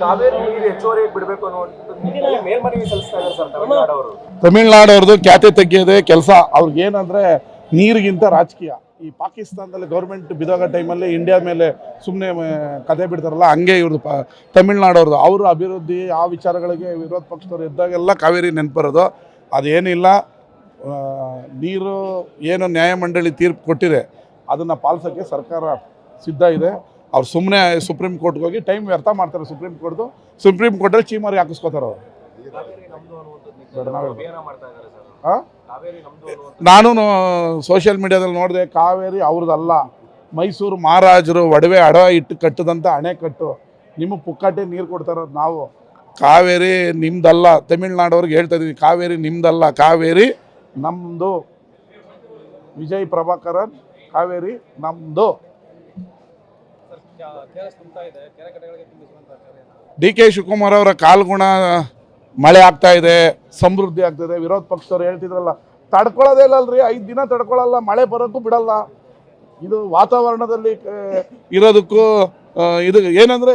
ಕಾವೇರಿ ನೀರು ಹೆಚ್ಚುವರಿ ಬಿಡಬೇಕು ಅನ್ನೋ ಮೇಲ್ಮನವಿ ಸಲ್ಲಿಸ್ತಾ ಇದ್ದಾರೆ ಸರ್ ತಮಿಳುನಾಡು ಅವರು. ತಮಿಳ್ನಾಡು ಅವ್ರದ್ದು ಖ್ಯಾತೆ ತೆಗೆಯೋದೇ ಕೆಲಸ. ಅವ್ರಿಗೆ ಏನಂದರೆ ನೀರಿಗಿಂತ ರಾಜಕೀಯ. ಈ ಪಾಕಿಸ್ತಾನದಲ್ಲಿ ಗೌರ್ಮೆಂಟ್ ಬಿದ್ದೋಗೋ ಟೈಮಲ್ಲಿ ಇಂಡಿಯಾ ಮೇಲೆ ಸುಮ್ಮನೆ ಕತೆ ಬಿಡ್ತಾರಲ್ಲ, ಹಂಗೆ ಇವ್ರದ್ದು ತಮಿಳ್ನಾಡವ್ರದ್ದು. ಅವರು ಅಭಿವೃದ್ಧಿ ಆ ವಿಚಾರಗಳಿಗೆ ವಿರೋಧ ಪಕ್ಷದವ್ರು ಇದ್ದಾಗೆಲ್ಲ ಕಾವೇರಿ ನೆನಪಿರೋದು. ಅದೇನಿಲ್ಲ, ನೀರು ಏನು ನ್ಯಾಯಮಂಡಳಿ ತೀರ್ಪು ಕೊಟ್ಟಿದೆ ಅದನ್ನು ಪಾಲಿಸೋಕ್ಕೆ ಸರ್ಕಾರ ಸಿದ್ಧ ಇದೆ. ಅವ್ರು ಸುಮ್ಮನೆ ಸುಪ್ರೀಂ ಕೋರ್ಟ್ಗೆ ಹೋಗಿ ಟೈಮ್ ವ್ಯರ್ಥ ಮಾಡ್ತಾರೆ. ಸುಪ್ರೀಂ ಕೋರ್ಟಲ್ಲಿ ಚೀಮಾರಿ ಹಾಕಿಸ್ಕೋತಾರೆ ಅವರು. ನಾನು ಸೋಷಿಯಲ್ ಮೀಡಿಯಾದಲ್ಲಿ ನೋಡಿದೆ, ಕಾವೇರಿ ಅವ್ರದ್ದಲ್ಲ, ಮೈಸೂರು ಮಹಾರಾಜರು ಒಡವೆ ಇಟ್ಟು ಕಟ್ಟಿದಂಥ ಅಣೆಕಟ್ಟು. ನಿಮಗೆ ಪುಕ್ಕಟ್ಟೆ ನೀರು ಕೊಡ್ತಾರೋದು ನಾವು. ಕಾವೇರಿ ನಿಮ್ದಲ್ಲ. ತಮಿಳ್ನಾಡವ್ರಿಗೆ ಹೇಳ್ತಾ ಇದ್ದೀವಿ, ಕಾವೇರಿ ನಿಮ್ದಲ್ಲ, ಕಾವೇರಿ ನಮ್ಮದು. ವಿಜಯ್ ಪ್ರಭಾಕರನ್, ಕಾವೇರಿ ನಮ್ಮದು. ಡಿ ಕೆ ಶಿವಕುಮಾರ್ ಅವರ ಕಾಲ್ಗುಣ ಮಳೆ ಆಗ್ತಾ ಇದೆ, ಸಮೃದ್ಧಿ ಆಗ್ತಾಯಿದೆ. ವಿರೋಧ ಪಕ್ಷದವ್ರು ಹೇಳ್ತಿದ್ರಲ್ಲ, ತಡ್ಕೊಳ್ಳೋದೇ ಇಲ್ಲಲ್ರಿ, 5 ದಿನ ತಡ್ಕೊಳ್ಳಲ್ಲ, ಮಳೆ ಬರೋಕ್ಕೂ ಬಿಡಲ್ಲ. ಇದು ವಾತಾವರಣದಲ್ಲಿ ಇರೋದಕ್ಕೂ ಇದು ಏನಂದರೆ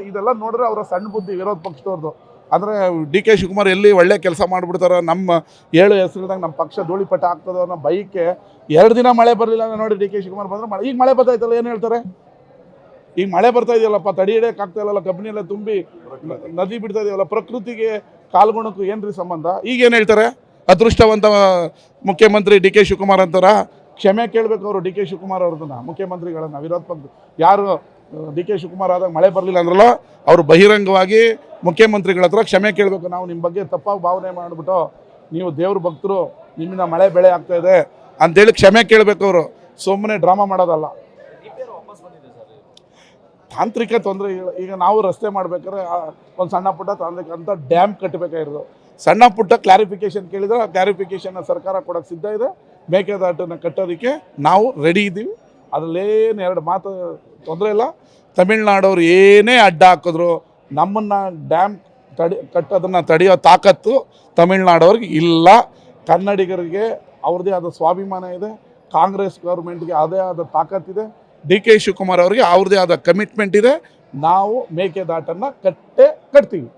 ಇದೆಲ್ಲ ನೋಡಿದ್ರೆ ಅವರ ಸಣ್ಣ ಬುದ್ಧಿ ವಿರೋಧ ಪಕ್ಷದವ್ರದ್ದು. ಅಂದರೆ ಡಿ ಕೆ ಶಿವಕುಮಾರ್ ಎಲ್ಲಿ ಒಳ್ಳೆ ಕೆಲಸ ಮಾಡಿಬಿಡ್ತಾರೋ, ನಮ್ಮ 7 ಹೆಸರಿದಾಗ ನಮ್ಮ ಪಕ್ಷ ಧೂಳಿಪಟ ಆಗ್ತದೋ ಅನ್ನೋ ಬೈಕೆ 2 ದಿನ ಮಳೆ ಬರಲಿಲ್ಲ ನೋಡಿ ಡಿ ಕೆ ಶಿವಕುಮಾರ್ ಬಂದರೆ ಈಗ ಮಳೆ ಬರ್ತಾಯಿತ್ತಲ್ಲ, ಏನು ಹೇಳ್ತಾರೆ? ಈಗ ಮಳೆ ಬರ್ತಾ ಇದೆಯಲ್ಲಪ್ಪ, ತಡಿ ಹಿಡಿಯೋಕ್ಕಾಗ್ತಾ ಇಲ್ಲಲ್ಲ, ಕಬ್ಬಿನಿ ಎಲ್ಲ ತುಂಬಿ ನದಿ ಬಿಡ್ತಾ ಇದೆಯಲ್ಲ, ಪ್ರಕೃತಿಗೆ ಕಾಲ್ಗುಣಕ್ಕೂ ಏನ್ರಿ ಸಂಬಂಧ? ಈಗೇನು ಹೇಳ್ತಾರೆ? ಅದೃಷ್ಟವಂತ ಮುಖ್ಯಮಂತ್ರಿ ಡಿ ಕೆ ಶಿವಕುಮಾರ್ ಅಂತಾರ. ಕ್ಷಮೆ ಕೇಳಬೇಕು ಅವರು, ಡಿ ಕೆ ಶಿವಕುಮಾರ್ ಅವ್ರದನ್ನ, ಮುಖ್ಯಮಂತ್ರಿಗಳನ್ನ. ವಿರೋಧ ಪಕ್ಷ ಯಾರು ಡಿ ಕೆ ಶಿವಕುಮಾರ್ ಆದಾಗ ಮಳೆ ಬರಲಿಲ್ಲ ಅಂದ್ರಲ್ಲ, ಅವರು ಬಹಿರಂಗವಾಗಿ ಮುಖ್ಯಮಂತ್ರಿಗಳ ಹತ್ರ ಕ್ಷಮೆ ಕೇಳಬೇಕು. ನಾವು ನಿಮ್ಮ ಬಗ್ಗೆ ತಪ್ಪಾಗಿ ಭಾವನೆ ಮಾಡಿಬಿಟ್ಟು, ನೀವು ದೇವ್ರ ಭಕ್ತರು, ನಿಮ್ಮಿಂದ ಮಳೆ ಬೆಳೆ ಆಗ್ತಾಯಿದೆ ಅಂತೇಳಿ ಕ್ಷಮೆ ಕೇಳಬೇಕು ಅವರು, ಸುಮ್ಮನೆ ಡ್ರಾಮಾ ಮಾಡೋದಲ್ಲ. ತಾಂತ್ರಿಕ ತೊಂದರೆ. ಈಗ ನಾವು ರಸ್ತೆ ಮಾಡ್ಬೇಕಾದ್ರೆ ಒಂದು ಸಣ್ಣ ಪುಟ್ಟ ತಾಂತ್ರಿಕ ಅಂತ ಡ್ಯಾಮ್ ಕಟ್ಟಬೇಕಾಗಿರೋದು. ಸಣ್ಣ ಪುಟ್ಟ ಕ್ಲಾರಿಫಿಕೇಷನ್ ಕೇಳಿದರೆ ಆ ಕ್ಲಾರಿಫಿಕೇಷನ್ನ ಸರ್ಕಾರ ಕೊಡೋಕ್ಕೆ ಸಿದ್ಧ ಇದೆ. ಮೇಕೆದಾಟನ್ನು ಕಟ್ಟೋದಕ್ಕೆ ನಾವು ರೆಡಿ ಇದ್ದೀವಿ. ಅದರಲ್ಲೇನು 2 ಮಾತು ತೊಂದರೆ ಇಲ್ಲ. ತಮಿಳ್ನಾಡವ್ರು ಏನೇ ಅಡ್ಡ ಹಾಕಿದ್ರು ನಮ್ಮನ್ನು ಡ್ಯಾಮ್ ಕಟ್ಟೋದನ್ನು ತಡೆಯೋ ತಾಕತ್ತು ತಮಿಳ್ನಾಡವ್ರಿಗೆ ಇಲ್ಲ. ಕನ್ನಡಿಗರಿಗೆ ಅವ್ರದ್ದೇ ಆದ ಸ್ವಾಭಿಮಾನ ಇದೆ. ಕಾಂಗ್ರೆಸ್ ಗೌರ್ಮೆಂಟ್ಗೆ ಅದೇ ಆದ ತಾಕತ್ತಿದೆ. ಡಿ ಕೆ ಶಿವಕುಮಾರ್ ಅವರಿಗೆ ಅವ್ರದ್ದೇ ಆದ ಕಮಿಟ್ಮೆಂಟ್ ಇದೆ. ನಾವು ಮೇಕೆದಾಟನ್ನು ಕಟ್ಟೇ ಕಟ್ತೀವಿ.